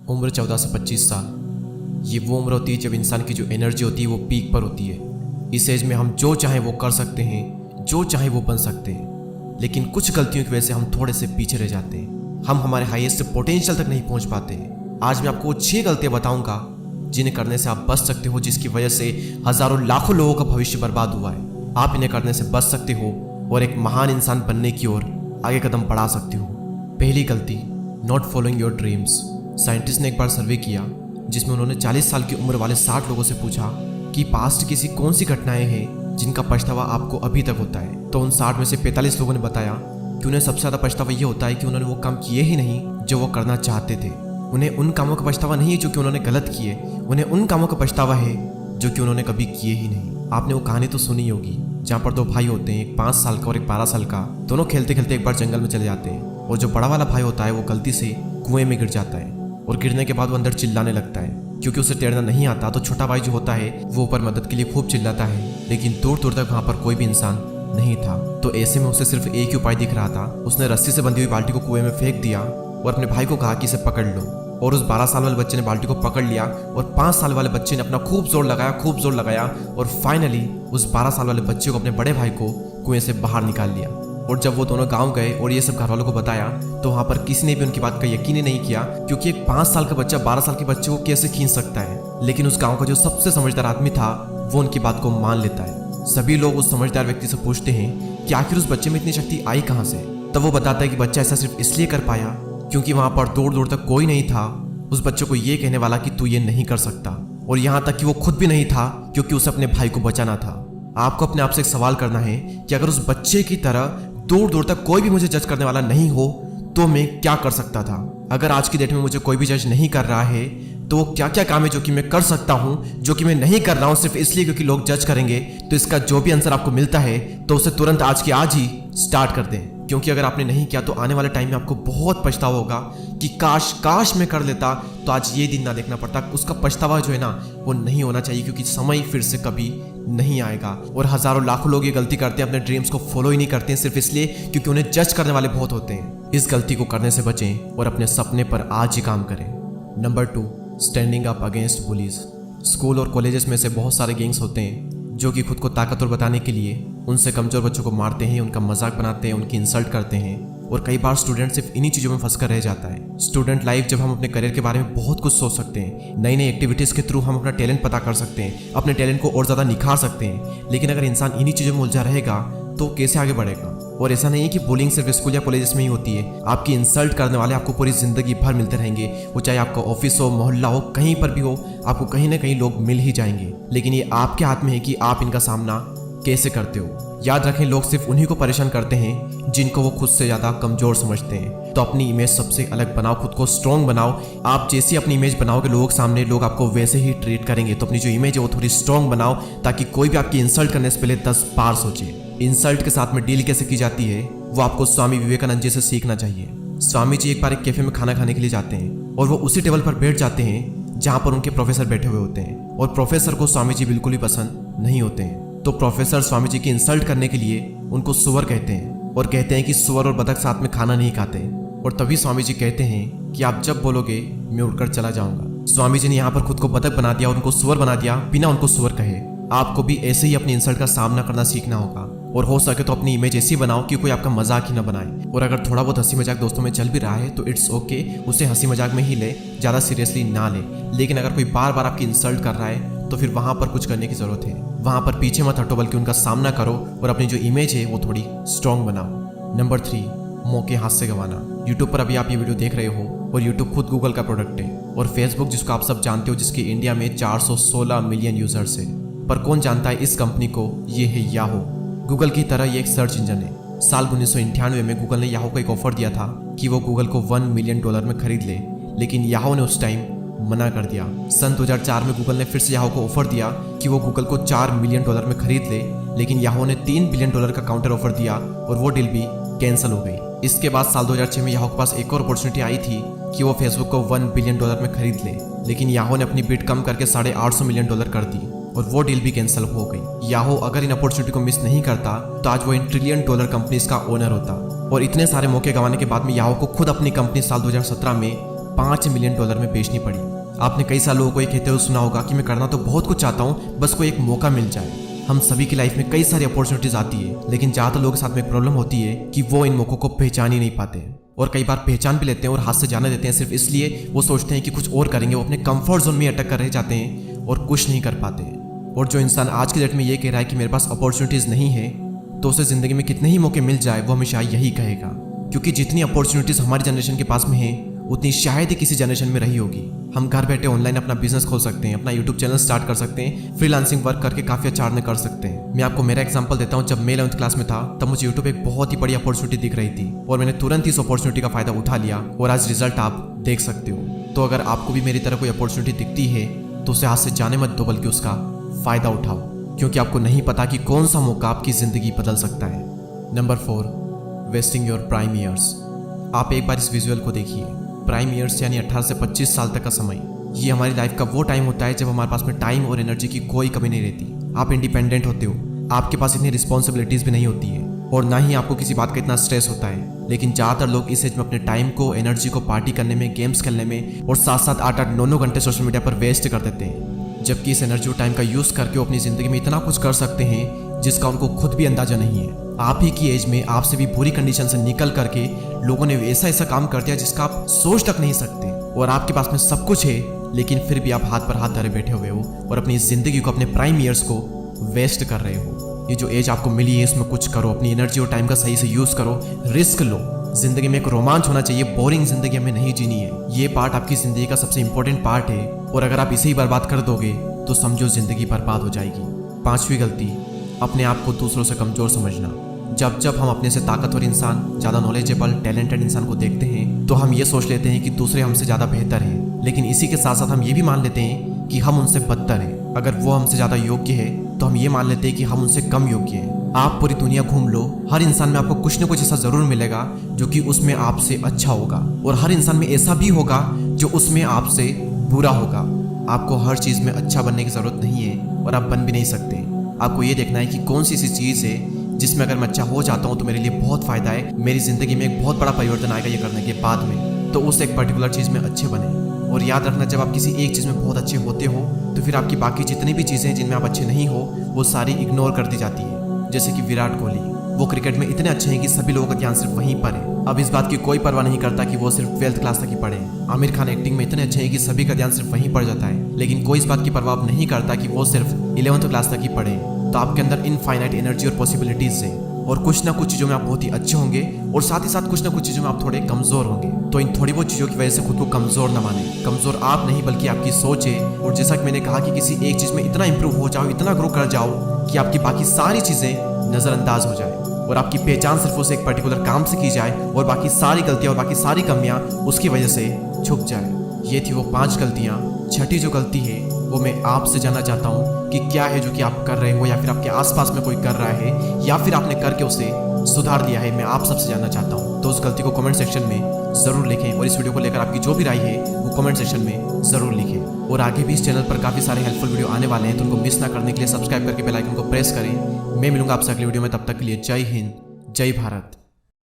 उम्र 14 से 25 साल, ये वो उम्र होती है जब इंसान की जो एनर्जी होती है वो पीक पर होती है। इस एज में हम जो चाहें वो कर सकते हैं, जो चाहें वो बन सकते हैं, लेकिन कुछ गलतियों की वजह से हम थोड़े से पीछे रह जाते हैं। हम हमारे हाईएस्ट पोटेंशियल तक नहीं पहुंच पाते। आज मैं आपको 6 गलतियां बताऊंगा जिन्हें करने से आप बच सकते हो, जिसकी वजह से हजारों लाखों लोगों का भविष्य बर्बाद हुआ है। आप इन्हें करने से बच सकते हो और एक महान इंसान बनने की ओर आगे कदम बढ़ा सकते हो। पहली गलती, not following your dreams. Scientist ने एक बार सर्वे किया जिसमें उन्होंने 40 साल की उम्र वाले 60 लोगों से पूछा कि पास्ट की कौन सी घटनाएं हैं जिनका पछतावा आपको अभी तक होता है। तो उन 60 में से 45 लोगों ने बताया कि उन्हें सबसे ज़्यादा पछतावा ये होता है कि उन्होंने वो काम किए ही नहीं जो वो करना चाहते थे। उन्हें उन कामों का पछतावा नहीं है जो कि उन्होंने गलत किए, उन्हें उन कामों का पछतावा है जो कि उन्होंने कभी किए ही नहीं। आपने वो कहानी तो सुनी होगी जहाँ पर 2 भाई होते हैं, एक 5 साल का और एक 12 साल का। दोनों खेलते खेलते एक बार जंगल में चले जाते हैं और जो बड़ा वाला भाई होता है वो गलती से कुएं में गिर जाता है और गिरने के बाद वो अंदर चिल्लाने लगता है क्योंकि उसे तैरना नहीं आता। तो छोटा भाई जो होता है वो ऊपर मदद के लिए खूब चिल्लाता है, लेकिन दूर दूर तक वहाँ पर कोई भी इंसान नहीं था। तो ऐसे में उसे सिर्फ एक ही उपाय दिख रहा था। उसने रस्सी से बंधी हुई बाल्टी को कुएं में फेंक दिया और अपने भाई को कहा कि इसे पकड़ लो। और उस 12 साल वाले बच्चे ने बाल्टी को पकड़ लिया और 5 साल वाले बच्चे ने अपना खूब जोर लगाया और फाइनली उस 12 साल वाले बच्चे को, अपने बड़े भाई को, कुएं से बाहर निकाल लिया। और जब वो दोनों गांव गए और ये सब घर वालों को बताया तो वहाँ पर किसी ने भी उनकी बात का यकीन ही नहीं किया, क्योंकि एक 5 साल का बच्चा 12 साल के बच्चे को कैसे खींच सकता है। लेकिन उस गांव का जो सबसे समझदार आदमी था वो उनकी बात को मान लेता है। सभी लोग उस समझदार व्यक्ति से पूछते हैं कि आखिर उस बच्चे में इतनी शक्ति आई कहाँ से। तब वो बताता है कि बच्चा ऐसा सिर्फ इसलिए कर पाया क्योंकि वहाँ पर दूर दूर तक कोई नहीं था उस बच्चे को ये कहने वाला कि तू ये नहीं कर सकता। और यहाँ तक कि वो खुद भी नहीं था क्योंकि उसे अपने भाई को बचाना था। आपको अपने आप से एक सवाल करना है कि अगर उस बच्चे की तरह दूर दूर तक कोई भी मुझे जज करने वाला नहीं हो तो मैं क्या कर सकता था। अगर आज की डेट में मुझे कोई भी जज नहीं कर रहा है तो क्या क्या काम है जो कि मैं कर सकता हूँ, जो कि मैं नहीं कर रहा हूँ सिर्फ इसलिए क्योंकि लोग जज करेंगे। तो इसका जो भी आंसर आपको मिलता है तो उसे तुरंत आज के आज ही स्टार्ट कर दें, क्योंकि अगर आपने नहीं किया तो आने वाले टाइम में आपको बहुत पछतावा होगा कि काश मैं कर लेता तो आज ये दिन ना देखना पड़ता। उसका पछतावा जो है ना वो नहीं होना चाहिए, क्योंकि समय फिर से कभी नहीं आएगा। और हजारों लाखों लोग ये गलती करते हैं, अपने ड्रीम्स को फॉलो ही नहीं करते हैं सिर्फ इसलिए क्योंकि उन्हें जज करने वाले बहुत होते हैं। इस गलती को करने से बचें और अपने सपने पर आज ही काम करें। Number 2, standing up against bullies. School और कॉलेजेस में से बहुत सारे गैंग्स होते हैं जो कि खुद को ताकतवर बताने के लिए उनसे कमजोर बच्चों को मारते हैं, उनका मजाक बनाते हैं, उनकी इंसल्ट करते हैं। और कई बार स्टूडेंट सिर्फ इन्हीं चीज़ों में फंस कर रह जाता है। स्टूडेंट लाइफ जब हम अपने करियर के बारे में बहुत कुछ सोच सकते हैं, नई नई एक्टिविटीज़ के थ्रू हम अपना टैलेंट पता कर सकते हैं, अपने टैलेंट को और ज़्यादा निखार सकते हैं। लेकिन अगर इंसान इन्हीं चीज़ों में उलझा रहेगा तो कैसे आगे बढ़ेगा। और ऐसा नहीं है कि बुलिंग सिर्फ स्कूल या कॉलेजेस में ही होती है। आपकी इंसल्ट करने वाले आपको पूरी जिंदगी भर मिलते रहेंगे, वो चाहे आपका ऑफिस हो, मोहल्ला हो, कहीं पर भी हो, आपको कहीं ना कहीं लोग मिल ही जाएंगे। लेकिन ये आपके हाथ में है कि आप इनका सामना कैसे करते हो। याद रखें, लोग सिर्फ उन्हीं को परेशान करते हैं जिनको वो खुद से ज़्यादा कमज़ोर समझते हैं। तो अपनी इमेज सबसे अलग बनाओ, खुद को स्ट्रॉन्ग बनाओ। आप जैसी अपनी इमेज बनाओगे लोगों के सामने, लोग आपको वैसे ही ट्रीट करेंगे। तो अपनी जो इमेज है वो थोड़ी स्ट्रॉन्ग बनाओ ताकि कोई भी आपकी इंसल्ट करने से पहले 10 बार सोचे। इंसल्ट के साथ में डील कैसे की जाती है वो आपको स्वामी विवेकानंद जी से सीखना चाहिए। स्वामी जी एक बार एक कैफे में खाना खाने के लिए जाते हैं और वो उसी टेबल पर बैठ जाते हैं जहाँ पर उनके प्रोफेसर बैठे हुए होते हैं। और प्रोफेसर को स्वामी जी बिल्कुल भी पसंद नहीं होते हैं। तो प्रोफेसर स्वामी जी की इंसल्ट करने के लिए उनको सुअर कहते हैं और कहते हैं कि सुअर और बतख साथ में खाना नहीं खाते। और तभी स्वामी जी कहते हैं कि आप जब बोलोगे मैं उड़कर चला जाऊंगा। स्वामी जी ने यहाँ पर खुद को बतख बना दिया और उनको सुअर बना दिया बिना उनको सुअर कहे। आपको भी ऐसे ही अपनी इंसल्ट का सामना करना सीखना होगा और हो सके तो अपनी इमेज ऐसी बनाओ कि कोई आपका मजाक ही ना बनाए। और अगर थोड़ा बहुत हंसी मजाक दोस्तों में चल भी रहा है तो इट्स ओके, उसे हंसी मजाक में ही ले, ज़्यादा सीरियसली ना ले। लेकिन अगर कोई बार बार आपकी इंसल्ट कर रहा है तो फिर वहाँ पर कुछ करने की ज़रूरत है। वहाँ पर पीछे मत हटो बल्कि उनका सामना करो और अपनी जो इमेज है वो थोड़ी स्ट्रॉन्ग बनाओ। नंबर 3, मौके हाथ से गंवाना। यूट्यूब पर अभी आप ये वीडियो देख रहे हो और यूट्यूब खुद गूगल का प्रोडक्ट है। और फेसबुक जिसको आप सब जानते हो, जिसके इंडिया में 416 मिलियन यूजर्स है। पर कौन जानता है इस कंपनी को, ये है याहू। गूगल की तरह ये एक सर्च इंजन है। साल 1998 में गूगल ने याहू को एक ऑफर दिया था कि वो गूगल को $1 मिलियन में खरीद ले, लेकिन याहू ने उस टाइम मना कर दिया। सन 2004 में गूगल ने फिर से याहू को ऑफर दिया कि वो गूगल को $4 मिलियन में खरीद ले, लेकिन याहू ने $3 बिलियन का काउंटर ऑफर दिया और वो डील भी कैंसिल हो गई। इसके बाद साल 2006 में याहू के पास एक और अपॉर्चुनिटी आई थी कि वो फेसबुक को $1 बिलियन में खरीद ले, लेकिन याहू ने अपनी बिड कम करके $850 मिलियन कर दी और वो डील भी कैंसिल हो गई। याहू अगर इन अपॉर्चुनिटी को मिस नहीं करता तो आज वो इन $1 ट्रिलियन कंपनीज का ओनर होता। और इतने सारे मौके गंवाने के बाद में याहू को खुद अपनी कंपनी साल 2017 में $5 मिलियन में बेचनी पड़ी। आपने कई साल लोगों को ये कहते हुए सुना होगा कि मैं करना तो बहुत कुछ चाहता हूँ, बस कोई एक मौका मिल जाए। हम सभी की लाइफ में कई सारी अपॉर्चुनिटीज आती है, लेकिन ज़्यादातर लोगों के साथ में एक प्रॉब्लम होती है कि वो इन मौक़ों को पहचान ही नहीं पाते और कई बार पहचान भी लेते हैं और हाथ से जाने देते हैं सिर्फ इसलिए वो सोचते हैं कि कुछ और करेंगे। वो अपने कंफर्ट जोन में अटक कर रह जाते हैं और कुछ नहीं कर पाते। और जो इंसान आज के डेट में ये कह रहा है कि मेरे पास अपॉर्चुनिटीज़ नहीं है, तो उसे ज़िंदगी में कितने ही मौके मिल जाए वो हमेशा यही कहेगा, क्योंकि जितनी अपॉर्चुनिटीज़ हमारी जनरेशन के पास में है उतनी शायद ही किसी जनरेशन में रही होगी। हम घर बैठे ऑनलाइन अपना बिजनेस खोल सकते हैं, अपना यूट्यूब चैनल स्टार्ट कर सकते हैं, फ्रीलांसिंग वर्क करके काफ़ी अच्छा अर्न कर सकते हैं। मैं आपको मेरा एग्जांपल देता हूँ। जब मैं 11th क्लास में था तब मुझे यूट्यूब एक बहुत ही बड़ी अपॉर्चुनिटी दिख रही थी और मैंने तुरंत इस अपॉर्चुनिटी का फ़ायदा उठा लिया और आज रिजल्ट आप देख सकते हो। तो अगर आपको भी मेरी तरह कोई अपॉर्चुनिटी दिखती है तो उसे हाथ से जाने मत दो, बल्कि उसका फ़ायदा उठाओ, क्योंकि आपको नहीं पता कि कौन सा मौका आपकी ज़िंदगी बदल सकता है। Number 4, wasting your prime years. आप एक बार इस विजुअल को देखिए। प्राइम ईयर्स यानी 18 से 25 साल तक का समय, ये हमारी लाइफ का वो टाइम होता है जब हमारे पास में टाइम और एनर्जी की कोई कमी नहीं रहती। आप इंडिपेंडेंट होते हो, आपके पास इतनी रिस्पॉन्सिबिलिटीज़ भी नहीं होती है और ना ही आपको किसी बात का इतना स्ट्रेस होता है। लेकिन ज़्यादातर लोग इस एज में अपने टाइम को, एनर्जी को पार्टी करने में, गेम्स खेलने में और साथ साथ 8-8, 9-9 घंटे सोशल मीडिया पर वेस्ट कर देते हैं, जबकि इस एनर्जी और टाइम का यूज़ करके वो अपनी ज़िंदगी में इतना कुछ कर सकते हैं जिसका उनको खुद भी अंदाजा नहीं है। आप ही की एज में आपसे भी बुरी कंडीशन से निकल करके लोगों ने ऐसा ऐसा काम कर दिया जिसका आप सोच तक नहीं सकते, और आपके पास में सब कुछ है लेकिन फिर भी आप हाथ पर हाथ धरे बैठे हुए हो और अपनी ज़िंदगी को, अपने प्राइम ईयर्स को वेस्ट कर रहे हो। ये जो एज आपको मिली है इसमें कुछ करो, अपनी एनर्जी और टाइम का सही से यूज़ करो, रिस्क लो। ज़िंदगी में एक रोमांच होना चाहिए, बोरिंग ज़िंदगी हमें नहीं जीनी है। ये पार्ट आपकी ज़िंदगी का सबसे इंपॉर्टेंट पार्ट है और अगर आप इसे ही बर्बाद कर दोगे तो समझो ज़िंदगी बर्बाद हो जाएगी। 5वीं गलती, अपने आप को दूसरों से कमज़ोर समझना। जब जब हम अपने से ताकतवर इंसान, ज़्यादा नॉलेजेबल, टैलेंटेड इंसान को देखते हैं तो हम ये सोच लेते हैं कि दूसरे हमसे ज़्यादा बेहतर हैं, लेकिन इसी के साथ साथ हम ये भी मान लेते हैं कि हम उनसे बदतर हैं। अगर वो हमसे ज़्यादा योग्य है तो हम ये मान लेते हैं कि हम उनसे कम योग्य हैं। आप पूरी दुनिया घूम लो, हर इंसान में आपको कुछ न कुछ ऐसा ज़रूर मिलेगा जो कि उसमें आपसे अच्छा होगा, और हर इंसान में ऐसा भी होगा जो उसमें आपसे बुरा होगा। आपको हर चीज़ में अच्छा बनने की ज़रूरत नहीं है और आप बन भी नहीं सकते। आपको ये देखना है कि कौन सी ऐसी चीज़ है जिसमें अगर मैं अच्छा हो जाता हूँ तो मेरे लिए बहुत फ़ायदा है, मेरी ज़िंदगी में एक बहुत बड़ा परिवर्तन आएगा ये करने के बाद में, तो उस एक पर्टिकुलर चीज़ में अच्छे बने। और याद रखना, जब आप किसी एक चीज़ में बहुत अच्छे होते हो तो फिर आपकी बाकी जितनी भी चीज़ें हैं जिनमें आप अच्छे नहीं हो वो सारी इग्नोर कर दी जाती है। जैसे कि विराट कोहली, वो क्रिकेट में इतने अच्छे हैं कि सभी लोगों का ध्यान सिर्फ वहीं पर है। अब इस बात की कोई परवाह नहीं करता कि वो सिर्फ 12th क्लास तक ही पढ़े। आमिर खान एक्टिंग में इतने अच्छे हैं कि सभी का ध्यान सिर्फ वहीं पड़ जाता है, लेकिन कोई इस बात की परवाह नहीं करता कि वो सिर्फ 11th क्लास तक ही पढ़े। तो आपके अंदर इनफाइनाइट एनर्जी और पॉसिबिलिटीज़ है और कुछ ना कुछ चीज़ों में आप बहुत ही अच्छे होंगे और साथ ही साथ कुछ ना कुछ चीज़ों में आप थोड़े कमज़ोर होंगे। तो इन थोड़ी बहुत चीज़ों की वजह से खुद को कमज़ोर ना माने। कमज़ोर आप नहीं बल्कि आपकी सोच है। और जैसा कि मैंने कहा कि किसी एक चीज़ में इतना इंप्रूव हो जाओ, इतना ग्रो कर जाओ कि आपकी बाकी सारी चीज़ें नज़रअंदाज हो जाए और आपकी पहचान सिर्फ उस एक पर्टिकुलर काम से की जाए और बाकी सारी गलतियाँ और बाकी सारी कमियाँ उसकी वजह से छुप जाए। ये थी वो 5 गलतियाँ। छठी जो गलती है वो मैं आपसे जानना चाहता हूँ कि क्या है जो कि आप कर रहे हो या फिर आपके आसपास में कोई कर रहा है या फिर आपने करके उसे सुधार लिया है। मैं आप सबसे जानना चाहता हूँ। तो उस गलती को कमेंट सेक्शन में ज़रूर लिखें और इस वीडियो को लेकर आपकी जो भी राय है वो कमेंट सेक्शन में ज़रूर लिखें। और आगे भी इस चैनल पर काफ़ी सारे हेल्पफुल वीडियो आने वाले हैं, तो उनको मिस ना करने के लिए सब्सक्राइब करके बेल आइकन को प्रेस करें। मैं मिलूंगा आपसे अगली वीडियो में, तब तक के लिए जय हिंद, जय भारत।